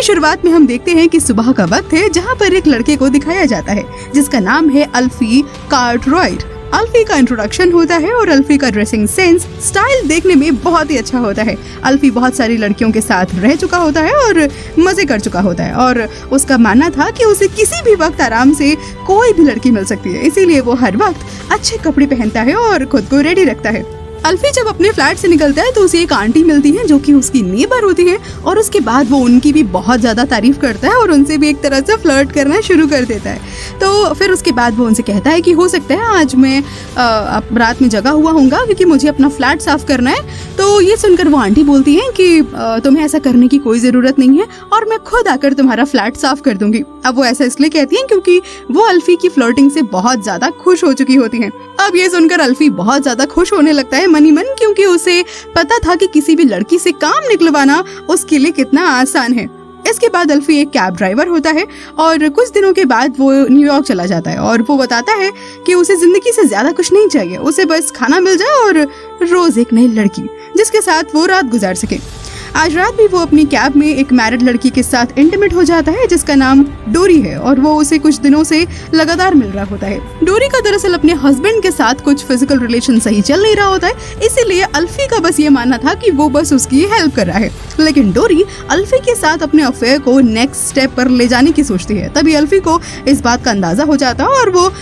शुरुआत में हम देखते हैं कि सुबह का वक्त है जहाँ पर एक लड़के को दिखाया जाता है जिसका नाम है अल्फी कार्टराइट। अल्फी का इंट्रोडक्शन होता है और अल्फी का ड्रेसिंग सेंस स्टाइल देखने में बहुत ही अच्छा होता है। अल्फी बहुत सारी लड़कियों के साथ रह चुका होता है और मजे कर चुका होता है और उसका मानना था कि उसे किसी भी वक्त आराम से कोई भी लड़की मिल सकती है, इसीलिए वो हर वक्त अच्छे कपड़े पहनता है और खुद को रेडी रखता है। अल्फी जब अपने फ्लैट से निकलता है तो उसे एक आंटी मिलती है जो कि उसकी नेबर होती है और उसके बाद वो उनकी भी बहुत ज्यादा तारीफ करता है और उनसे भी एक तरह से फ्लर्ट करना शुरू कर देता है। तो फिर उसके बाद वो उनसे कहता है कि हो सकता है आज मैं रात में जगा हुआ होऊंगा क्योंकि मुझे अपना फ्लैट साफ करना है। तो ये सुनकर वो आंटी बोलती है कि तुम्हें ऐसा करने की कोई जरूरत नहीं है और मैं खुद आकर तुम्हारा फ्लैट साफ कर दूंगी। अब वो ऐसा इसलिए कहती है क्योंकि वो अल्फी की फ्लर्टिंग से बहुत ज्यादा खुश हो चुकी होती है। अब ये सुनकर अल्फी बहुत ज्यादा खुश होने लगता है मन ही मन, क्योंकि उसे पता था कि किसी भी लड़की से काम निकलवाना उसके लिए कितना आसान है। इसके बाद अल्फी एक कैब ड्राइवर होता है और कुछ दिनों के बाद वो न्यूयॉर्क चला जाता है और वो बताता है कि उसे जिंदगी से ज्यादा कुछ नहीं चाहिए, उसे बस खाना मिल जाए और रोज एक नई लड़की जिसके साथ वो रात गुजार सके। आज रात भी वो अपनी कैब में एक मैरिड लड़की के साथ इंटीमेट हो जाता है जिसका नाम डोरी है और वो उसे कुछ दिनों से लगातार मिल रहा होता है। डोरी का दरअसल अपने हस्बैंड के साथ कुछ फिजिकल रिलेशन सही चल नहीं रहा होता है, इसीलिए अल्फी का बस ये मानना था कि वो बस उसकी हेल्प कर रहा है। लेकिन डोरी अल्फी के साथ अपने अफेयर को नेक्स्ट स्टेप पर ले जाने की सोचती है। तभी अल्फी को इस बात का अंदाजा हो जाता है और वो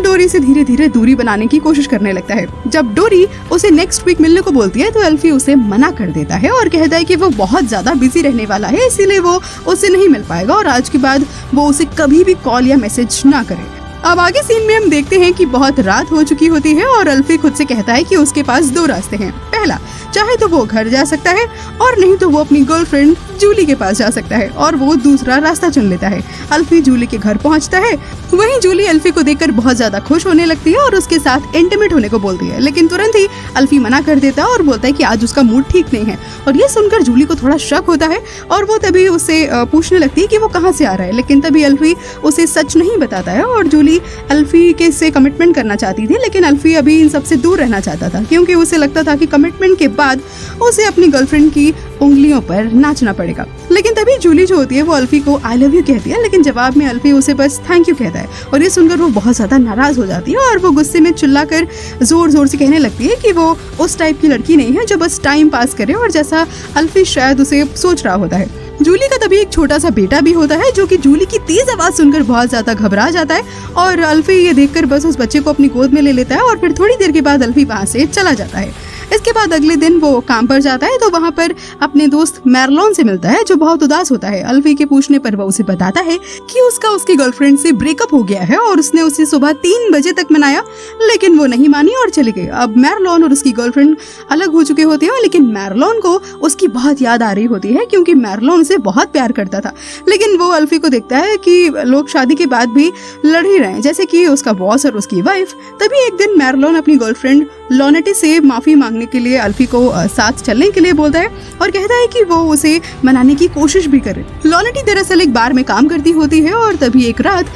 डोरी से धीरे धीरे दूरी बनाने की कोशिश करने लगता है। जब डोरी उसे नेक्स्ट वीक मिलने को बोलती है तो अल्फी उसे मना कर देता है और कहता है कि वो बहुत ज्यादा बिजी रहने वाला है, इसीलिए वो उससे नहीं मिल पाएगा और आज के बाद वो उसे कभी भी कॉल या मैसेज ना करे। अब आगे सीन में हम देखते हैं कि बहुत रात हो चुकी होती है और अल्फी खुद से कहता है कि उसके पास दो रास्ते हैं। पहला, चाहे तो वो घर जा सकता है और नहीं तो वो अपनी गर्लफ्रेंड जूली के पास जा सकता है और वो दूसरा रास्ता चुन लेता है। अल्फी जूली के घर पहुंचता है। वहीं जूली अल्फी को देखकर बहुत ज्यादा खुश होने लगती है और उसके साथ इंटीमेट होने को बोलती है, लेकिन तुरंत ही अल्फी मना कर देता है और बोलता है कि आज उसका मूड ठीक नहीं है। और ये सुनकर जूली को थोड़ा शक होता है और वो तभी उससे पूछने लगती है कि वो कहाँ से आ रहा है, लेकिन तभी अल्फी उसे सच नहीं बताता है और जूली अल्फी के से कमिटमेंट करना चाहती थी, लेकिन अल्फी अभी इन सबसे दूर रहना चाहता था क्योंकि उसे लगता था कि कमिटमेंट के बाद उसे अपनी गर्लफ्रेंड की उंगलियों पर नाचना पड़ेगा। लेकिन तभी जूली जो होती है वो अल्फी को आई लव यू कहती है, लेकिन जवाब में अल्फी उसे बस थैंक यू कहता है और ये सुनकर वो बहुत ज्यादा नाराज हो जाती है और वो गुस्से में चिल्लाकर जोर जोर से कहने लगती है कि वो उस टाइप की लड़की नहीं है जो बस टाइम पास करे और जैसा अल्फी शायद उसे सोच रहा होता है। जूली का तभी एक छोटा सा बेटा भी होता है जो कि जूली की तेज आवाज सुनकर बहुत ज्यादा घबरा जाता है और अल्फी ये देखकर बस उस बच्चे को अपनी गोद में ले लेता है और फिर थोड़ी देर के बाद अल्फी वहाँ से चला जाता है। इसके बाद अगले दिन वो काम पर जाता है तो वहाँ पर अपने दोस्त मैरलॉन से मिलता है जो बहुत उदास होता है। अल्फी के पूछने पर वो उसे बताता है कि उसका उसकी गर्लफ्रेंड से ब्रेकअप हो गया है और उसने उसे सुबह 3 बजे तक मनाया, लेकिन वो नहीं मानी और चली गई। अब मैरलॉन और उसकी गर्लफ्रेंड अलग हो चुके होते हैं, लेकिन मैरलॉन को उसकी बहुत याद आ रही होती है क्योंकि मैरलॉन उसे बहुत प्यार करता था। लेकिन वो अल्फी को देखता है कि लोग शादी के बाद भी लड़ ही रहे हैं, जैसे कि उसका बॉस और उसकी वाइफ। तभी एक दिन मैरलॉन अपनी गर्लफ्रेंड लॉनेटी से माफी मांगने के लिए अल्फी को साथ चलने के लिए बोलता है और कहता है कि वो उसे मनाने की कोशिश भी करे। लॉनेटी दरअसल एक बार में काम करती होती है और तभी एक रात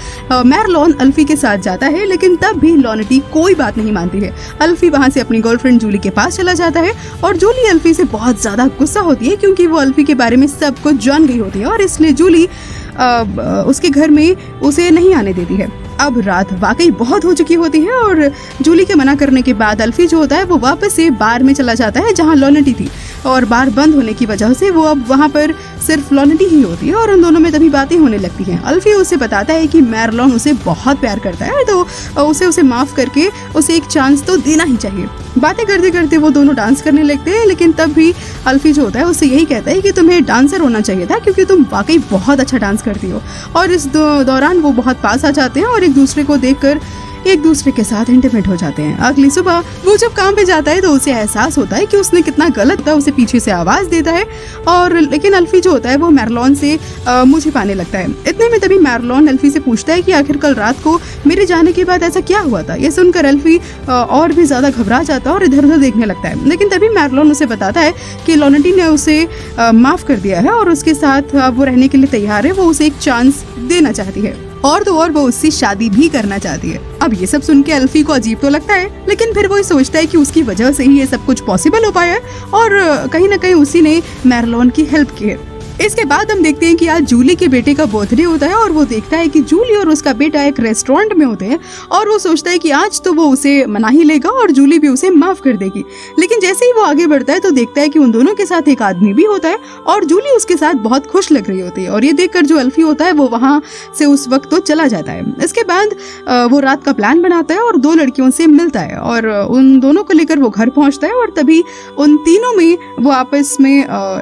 मैरलॉन अल्फी के साथ जाता है, लेकिन तब भी लॉनेटी कोई बात नहीं मानती है। अल्फी वहाँ से अपनी गर्लफ्रेंड जूली के पास चला जाता है और जूली अल्फी से बहुत ज्यादा गुस्सा होती है क्योंकि वो अल्फी के बारे में सब कुछ जान गई होती है और इसलिए जूली उसके घर में उसे नहीं आने देती है। अब रात वाकई बहुत हो चुकी होती है और जूली के मना करने के बाद अल्फी जो होता है वो वापस से बार में चला जाता है जहाँ लॉनेटी थी और बार बंद होने की वजह से वो अब वहाँ पर सिर्फ लॉनेटी ही होती है और उन दोनों में तभी बातें होने लगती हैं। अल्फी उसे बताता है कि मैरलॉन उसे बहुत प्यार करता है तो उसे माफ करके उसे एक चांस तो देना ही चाहिए। बातें करते करते वो दोनों डांस करने लगते हैं, लेकिन तब भी अल्फी जो होता है उससे यही कहता है कि तुम्हें डांसर होना चाहिए था क्योंकि तुम वाकई बहुत अच्छा डांस करती हो। और इस दौरान वो बहुत पास आ जाते हैं और एक दूसरे को देखकर एक दूसरे के साथ इंटीमेट हो जाते हैं। अगली सुबह वो जब काम पे जाता है तो उसे एहसास होता है कि उसने कितना गलत था, उसे पीछे से आवाज देता है और लेकिन अल्फी जो होता है वो मैरलॉन से मुंह छिपाने लगता है। इतने में तभी मैरलॉन अल्फी से पूछता है कि आखिर कल रात को मेरे जाने के बाद ऐसा क्या हुआ था। ये सुनकर अल्फी और भी ज्यादा घबरा जाता है और इधर उधर देखने लगता है, लेकिन तभी मैरलॉन उसे बताता है कि लॉनेटी ने उसे माफ कर दिया है और उसके साथ वो रहने के लिए तैयार है, वो उसे एक चांस देना चाहती है और तो और वो उससे शादी भी करना चाहती है। अब ये सब सुन के अल्फी को अजीब तो लगता है, लेकिन फिर वो सोचता है कि उसकी वजह से ही ये सब कुछ पॉसिबल हो पाया है और कहीं ना कहीं उसी ने मैरलॉन की हेल्प की है। इसके बाद हम देखते हैं कि आज जूली के बेटे का बर्थडे होता है और वो देखता है कि जूली और उसका बेटा एक रेस्टोरेंट में होते हैं और वो सोचता है कि आज तो वो उसे मना ही लेगा और जूली भी उसे माफ कर देगी। लेकिन जैसे ही वो आगे बढ़ता है तो देखता है कि उन दोनों के साथ एक आदमी भी होता है और जूली उसके साथ बहुत खुश लग रही होती है और ये देखकर जो अल्फी होता है वो वहाँ से उस वक्त तो चला जाता है। इसके बाद वो रात का प्लान बनाता है और दो लड़कियों से मिलता है और उन दोनों को लेकर वो घर पहुंचता है और तभी उन तीनों में वो आपस में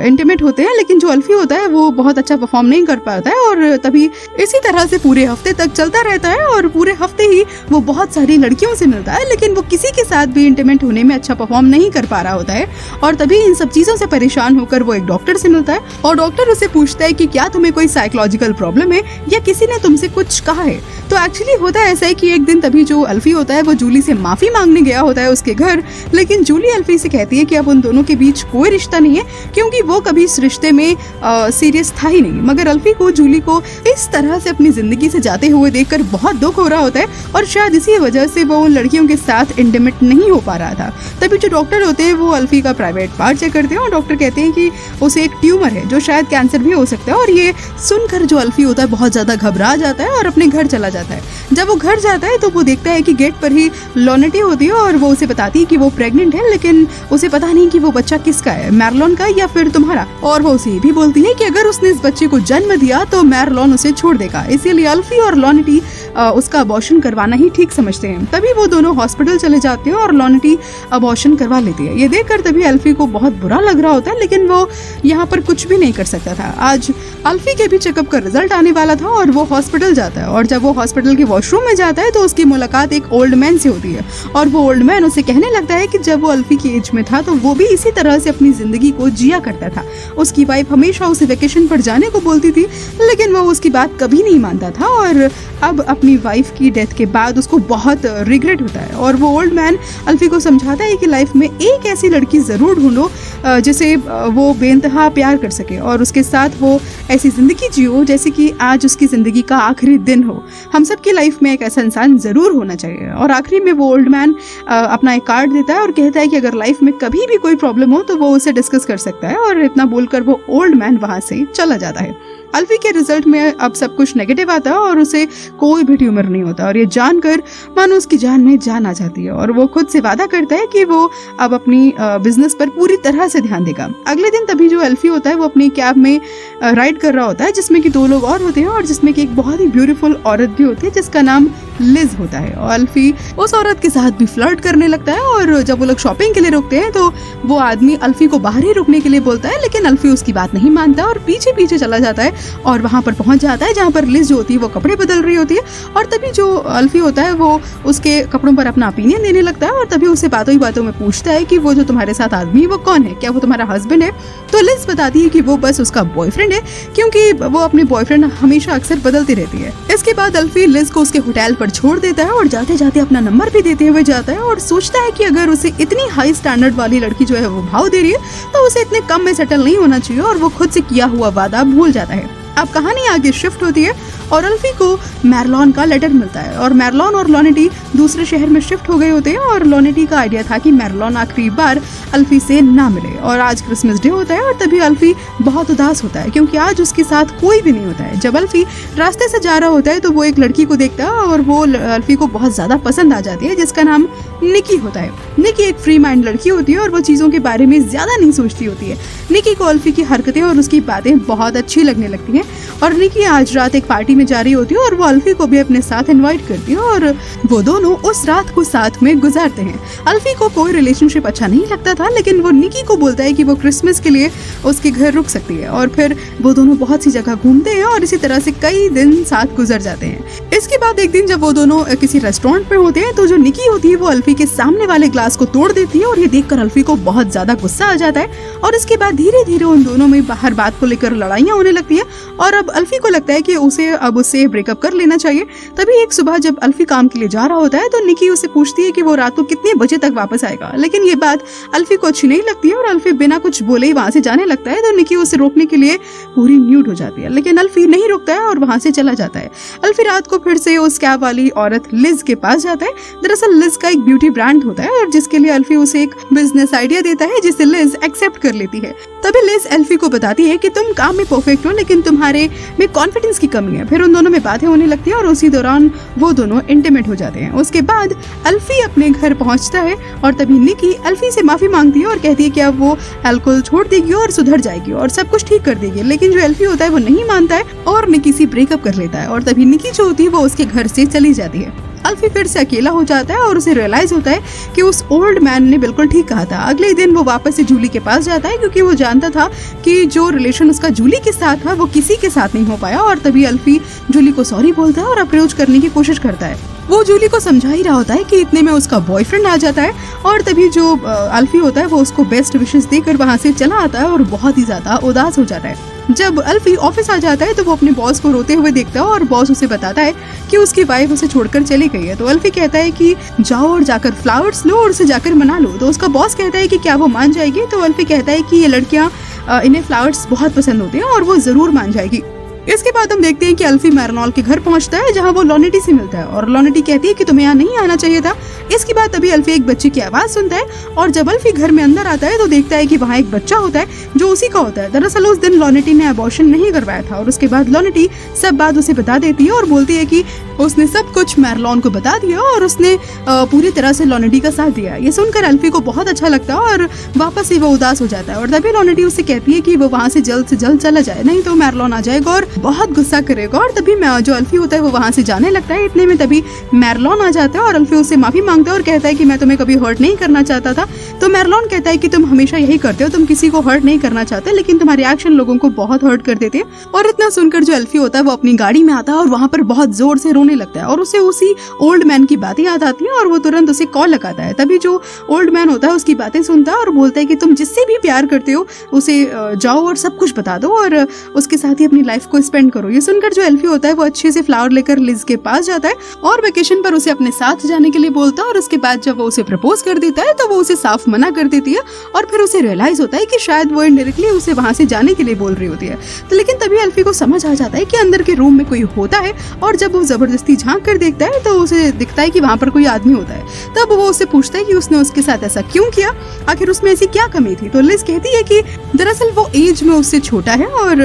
इंटीमेट होते हैं। लेकिन जो अल्फी होता है वो बहुत अच्छा परफॉर्म नहीं कर पाता है और तभी इसी तरह से पूरे हफ्ते तक चलता रहता है और पूरे हफ्ते ही वो बहुत सारी लड़कियों से मिलता है लेकिन वो किसी के साथ भी इंटीमेट होने में अच्छा परफॉर्म नहीं कर पा रहा होता है। और तभी इन सब चीजों से परेशान होकर वो एक डॉक्टर से मिलता है और डॉक्टर उसे पूछता है कि क्या तुम्हें कोई साइकोलॉजिकल प्रॉब्लम है या किसी ने तुमसे कुछ कहा है। तो एक्चुअली होता है ऐसा है कि एक दिन तभी जो अल्फी होता है वो जूली से माफी मांगने गया होता है उसके घर, लेकिन जूली अल्फी से कहती है कि अब उन दोनों के बीच कोई रिश्ता नहीं है क्योंकि वो कभी इस रिश्ते में सीरियस था ही नहीं। मगर अल्फी को जूली को इस तरह से अपनी जिंदगी से जाते हुए देखकर बहुत दुख हो रहा होता है और शायद इसी वजह से वो उन लड़कियों के साथ इंटीमेट नहीं हो पा रहा था। तभी जो डॉक्टर होते हैं वो अल्फी का प्राइवेट पार्ट चेक करते हैं और डॉक्टर कहते हैं कि उसे एक ट्यूमर है जो शायद कैंसर भी हो सकता है। और ये सुनकर जो अल्फी होता है बहुत ज्यादा घबरा जाता है और अपने घर चला जाता है। जब वो घर जाता है तो वो देखता है कि गेट पर ही लॉनेटी होती है और वो उसे बताती है कि वो प्रेग्नेंट है, लेकिन उसे पता नहीं कि वो बच्चा किसका है, मैरलॉन का या फिर तुम्हारा। और वो उसे भी बोलती है कि अगर उसने इस बच्चे को जन्म दिया तो मैरलॉन उसे छोड़ देगा, इसीलिए अल्फी और लॉनेटी उसका अबॉर्शन करवाना ही ठीक समझते हैं। तभी वो दोनों हॉस्पिटल चले जाते हैं और लॉनेटी अबॉर्शन करवा लेती है। ये देखकर तभी अल्फी को बहुत बुरा लग रहा होता है लेकिन वो यहाँ पर कुछ भी नहीं कर सकता था। आज अल्फी के भी चेकअप का रिजल्ट आने वाला था और वो हॉस्पिटल जाता है और जब वो हॉस्पिटल के वॉशरूम में जाता है तो उसकी मुलाकात एक ओल्ड मैन से होती है और वो ओल्ड मैन उसे कहने लगता है कि जब वो अल्फी की एज में था तो वो भी इसी तरह से अपनी जिंदगी को जिया करता था। उसकी वाइफ हमेशा उसे वेकेशन पर जाने को बोलती थी लेकिन वो उसकी बात कभी नहीं मानता था और अब अपनी वाइफ की डेथ के बाद उसको बहुत रिग्रेट होता है। और वो ओल्ड मैन अल्फी को समझाता है कि लाइफ में एक ऐसी लड़की जरूर ढूंढो जिसे वो बेइंतहा प्यार कर सके और उसके साथ वो ऐसी जिंदगी जियो जैसे कि आज उसकी जिंदगी का आखिरी दिन हो। हम सब की लाइफ में एक ऐसा इंसान जरूर होना चाहिए। और आखिरी में वो ओल्ड मैन अपना एक कार्ड देता है और कहता है कि अगर लाइफ में कभी भी कोई प्रॉब्लम हो तो वो उसे डिस्कस कर सकता है और इतना बोलकर वो ओल्ड मैन वहां से चला जाता है। अल्फी के रिजल्ट में अब सब कुछ नेगेटिव आता है और उसे कोई भी ट्यूमर नहीं होता और ये जानकर मानो उसकी जान में जान आ जाती है और वो खुद से वादा करता है कि वो अब अपनी बिजनेस पर पूरी तरह से ध्यान देगा। अगले दिन तभी जो अल्फी होता है वो अपनी कैब में राइड कर रहा होता है जिसमें कि दो लोग और होते हैं और जिसमें कि एक बहुत ही ब्यूटीफुल औरत भी होती है जिसका नाम लिज होता है। और अल्फी उस औरत के साथ भी फ्लर्ट करने लगता है और जब वो लोग शॉपिंग के लिए रुकते हैं तो वो आदमी अल्फी को बाहर ही रुकने के लिए बोलता है लेकिन अल्फी उसकी बात नहीं मानता और पीछे पीछे चला जाता है और वहां पर पहुंच जाता है जहां पर लिज जो होती है वो कपड़े बदल रही होती है। और तभी जो अल्फी होता है वो उसके कपड़ों पर अपना ओपिनियन देने लगता है और तभी उसे बातों ही बातों में पूछता है कि वो जो तुम्हारे साथ आदमी वो कौन है, क्या वो तुम्हारा हस्बैंड है। तो लिज बताती है कि वो बस उसका बॉयफ्रेंड है क्योंकि वो अपने बॉयफ्रेंड हमेशा अक्सर बदलती रहती है। इसके बाद अल्फी लिज को उसके होटल पर छोड़ देता है और जाते जाते अपना नंबर भी देते हुए जाता है और सोचता है कि अगर उसे इतनी हाई स्टैंडर्ड वाली लड़की जो है वो भाव दे रही है तो उसे इतने कम में सेटल नहीं होना चाहिए और वो खुद से किया हुआ वादा भूल जाता है। अब कहानी आगे शिफ्ट होती है और अल्फी को मैरलॉन का लेटर मिलता है और मैरलॉन और लॉनेटी दूसरे शहर में शिफ्ट हो गए होते हैं और लॉनेटी का आइडिया था कि मैरलॉन आखिरी बार अल्फी से ना मिले। और आज क्रिसमस डे होता है और तभी अल्फी बहुत उदास होता है क्योंकि आज उसके साथ कोई भी नहीं होता है। जब अल्फी रास्ते से जा रहा होता है तो वो एक लड़की को देखता है और वो अल्फी को बहुत ज्यादा पसंद आ जाती है जिसका नाम निकी होता है। निकी एक फ्री माइंड लड़की होती है और वो चीजों के बारे में ज्यादा नहीं सोचती होती है। निकी को अल्फी की हरकतें और उसकी बातें बहुत अच्छी लगने लगती हैं और निकी आज रात एक पार्टी में जा रही होती है और वो अल्फी को भी अपने साथ इनवाइट करती है और वो दोनों उस रात को साथ में गुजारते हैं। अल्फी को कोई रिलेशनशिप अच्छा नहीं लगता था लेकिन वो निकी को बोलता है कि वो क्रिसमस के लिए उसके घर रुक सकती है और फिर वो दोनों बहुत सी जगह घूमते हैं और इसी तरह से कई दिन साथ गुजर जाते हैं। इसके बाद एक दिन जब वो दोनों किसी रेस्टोरेंट पे होते हैं तो जो निकी होती है वो अल्फी के सामने वाले ग्लास को तोड़ देती है और ये देखकर अल्फी को बहुत ज्यादा गुस्सा आ जाता है और इसके बाद धीरे धीरे उन दोनों में बाहर बात को लेकर लड़ाइयाँ होने लगती है और अब अल्फी को लगता है कि उसे अब उससे ब्रेकअप कर लेना चाहिए। तभी एक सुबह जब अल्फी काम के लिए जा रहा होता है तो निकी उसे पूछती है कि वो रात को कितने बजे तक वापस आएगा, लेकिन ये बात अल्फी को अच्छी नहीं लगती है और अल्फी बिना कुछ बोले ही वहां से जाने लगता है। तो निकी उसे रोकने के लिए पूरी म्यूट हो जाती है लेकिन अल्फी नहीं रुकता लगता है और वहाँ से चला जाता है। अल्फी रात को फिर से उस कैब वाली औरत लिज के पास जाता है। दरअसल लिज का एक ब्यूटी ब्रांड होता है और जिसके लिए अल्फी उसे एक बिजनेस आइडिया देता है जिसे लिज एक्सेप्ट कर लेती है। तभी लिज अल्फी को बताती है कि तुम काम में परफेक्ट हो लेकिन तुम्हारे में कॉन्फिडेंस की कमी है। फिर उन दोनों में बातें होने लगती है और उसी दौरान वो दोनों इंटीमेट हो जाते हैं। उसके बाद अल्फी अपने घर पहुंचता है और तभी निकी अल्फी से माफी मांगती है और कहती है कि अब वो अल्कोहल छोड़ देगी और सुधर जाएगी और सब कुछ ठीक कर देगी। लेकिन जो अल्फी होता है वो नहीं मानता है और निकी से ब्रेकअप कर लेता है और तभी निकी जो होती है वो उसके घर से चली जाती है। अल्फी फिर से अकेला हो जाता है और उसे रियलाइज होता है कि उस ओल्ड मैन ने बिल्कुल ठीक कहा था। अगले दिन वो वापस से जूली के पास जाता है क्योंकि वो जानता था कि जो रिलेशन उसका जूली के साथ था वो किसी के साथ नहीं हो पाया। और तभी अल्फी जूली को सॉरी बोलता है और अप्रोच करने की कोशिश करता है। वो जूली को समझा ही रहा होता है कि इतने में उसका बॉयफ्रेंड आ जाता है और तभी जो अल्फी होता है वो उसको बेस्ट विशेस देकर वहाँ से चला आता है और बहुत ही ज्यादा उदास हो जाता है। जब अल्फी ऑफिस आ जाता है तो वो अपने बॉस को रोते हुए देखता है और बॉस उसे बताता है कि उसकी वाइफ उसे छोड़कर चली गई है। तो अल्फी कहता है कि जाओ और जाकर फ्लावर्स लो और उसे जाकर मना लो। तो उसका बॉस कहता है कि क्या वो मान जाएगी। तो अल्फी कहता है कि ये लड़कियां इन्हें फ्लावर्स बहुत पसंद होते हैं और वो जरूर मान जाएगी। इसके बाद हम देखते हैं कि अल्फी मैरनॉल के घर पहुंचता है जहां वो लॉनेटी से मिलता है और लॉनेटी कहती है कि तुम्हें यहाँ नहीं आना चाहिए था। इसके बाद तभी अल्फी एक बच्चे की आवाज सुनता है और जब अल्फी घर में अंदर आता है तो देखता है कि वहाँ एक बच्चा होता है जो उसी का होता है। दरअसल उस दिन लॉनेटी ने अबॉर्शन नहीं करवाया था और उसके बाद लॉनेटी सब बात उसे बता देती है और बोलती है कि उसने सब कुछ मैरलॉन को बता दिया और उसने पूरी तरह से लॉनेटी का साथ दिया। ये सुनकर अल्फी को बहुत अच्छा लगता है और वापस से वो उदास हो जाता है और तभी लॉनेटी उससे कहती है कि वो वहाँ से जल्द चला जाए, नहीं तो मैरलॉन आ जाएगा और बहुत गुस्सा करेगा। और तभी जो अल्फी होता है वो वहाँ से जाने लगता है। इतने में तभी मैरलॉन आ जाता है और अल्फी उससे माफी मांगता है और कहता है कि मैं तुम्हें कभी हर्ट नहीं करना चाहता था। तो मैरलॉन कहता है कि तुम हमेशा यही करते हो, तुम किसी को हर्ट नहीं करना चाहते लेकिन तुम्हारे एक्शन लोगों को बहुत हर्ट कर देते हैं। और इतना सुनकर जो अल्फी होता है वो अपनी गाड़ी में आता है और वहाँ पर बहुत जोर से रोने लगता है और उसे उसी ओल्ड मैन की बातें याद आती है और वो तुरंत उसे कॉल लगाता है। तभी जो ओल्ड मैन होता है उसकी बातें सुनता है और बोलता है कि तुम जिससे भी प्यार करते हो उसे जाओ और सब कुछ बता दो और उसके साथ ही अपनी लाइफ को स्पेंड करो। ये सुनकर जो एल्फी होता है वो अच्छे से फ्लावर लेकर लिज के पास जाता है और वेकेशन पर उसे अपने साथ जाने के लिए बोलता है और उसके बाद जब वो उसे प्रपोज कर देता है तो वो उसे साफ मना कर देती है और फिर उसे रियलाइज होता है कि शायद वो इनडायरेक्टली उसे वहां से जाने के लिए बोल रही होती है। तो लेकिन तभी एल्फी को समझ आ जाता है कि अंदर के रूम में कोई होता है और जब वो जबरदस्ती झांक कर देखता है तो उसे दिखता है कि वहाँ पर कोई आदमी होता है। तब वो उससे पूछता है कि उसने उसके साथ ऐसा क्यों किया, आखिर उसमें ऐसी क्या कमी थी। तो लिज कहती है कि दरअसल वो एज में उससे छोटा है और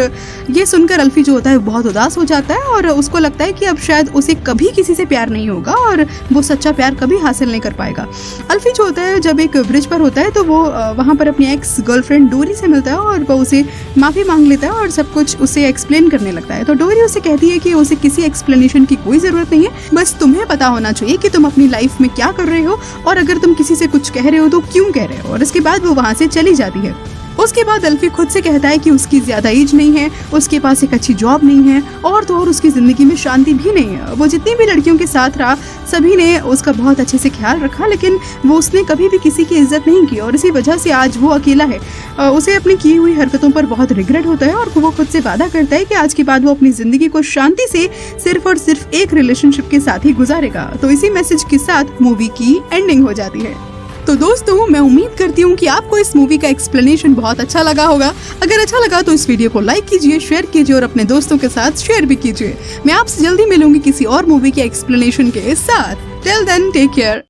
ये सुनकर अल्फी जो होता है बहुत उदास हो जाता है और उसको लगता है कि अब शायद उसे कभी किसी से प्यार नहीं होगा और वो सच्चा प्यार कभी हासिल नहीं कर पाएगा। अल्फी जो होता है जब एक ब्रिज पर होता है तो वो वहाँ पर अपनी एक्स गर्लफ्रेंड डोरी से मिलता है और वो उसे माफी मांग लेता है और सब कुछ उसे एक्सप्लेन करने लगता है। तो डोरी उसे कहती है कि उसे किसी एक्सप्लेनेशन की कोई जरूरत नहीं है, बस तुम्हें पता होना चाहिए कि तुम अपनी लाइफ में क्या कर रहे हो और अगर तुम किसी से कुछ कह रहे हो तो क्यों कह रहे हो। और इसके बाद वो वहाँ से चली जाती है। उसके बाद अल्फी खुद से कहता है कि उसकी ज्यादा एज नहीं है, उसके पास एक अच्छी जॉब नहीं है और तो और उसकी जिंदगी में शांति भी नहीं है। वो जितनी भी लड़कियों के साथ रहा सभी ने उसका बहुत अच्छे से ख्याल रखा लेकिन वो उसने कभी भी किसी की इज्जत नहीं की और इसी वजह से आज वो अकेला है। उसे अपनी की हुई हरकतों पर बहुत रिग्रेट होता है और वो खुद से वादा करता है कि आज के बाद वो अपनी जिंदगी को शांति से सिर्फ और सिर्फ एक रिलेशनशिप के साथ ही गुजारेगा। तो इसी मैसेज के साथ मूवी की एंडिंग हो जाती है। तो दोस्तों मैं उम्मीद करती हूँ कि आपको इस मूवी का एक्सप्लेनेशन बहुत अच्छा लगा होगा। अगर अच्छा लगा तो इस वीडियो को लाइक कीजिए, शेयर कीजिए और अपने दोस्तों के साथ शेयर भी कीजिए। मैं आपसे जल्दी मिलूंगी किसी और मूवी के एक्सप्लेनेशन के साथ। Till then take care.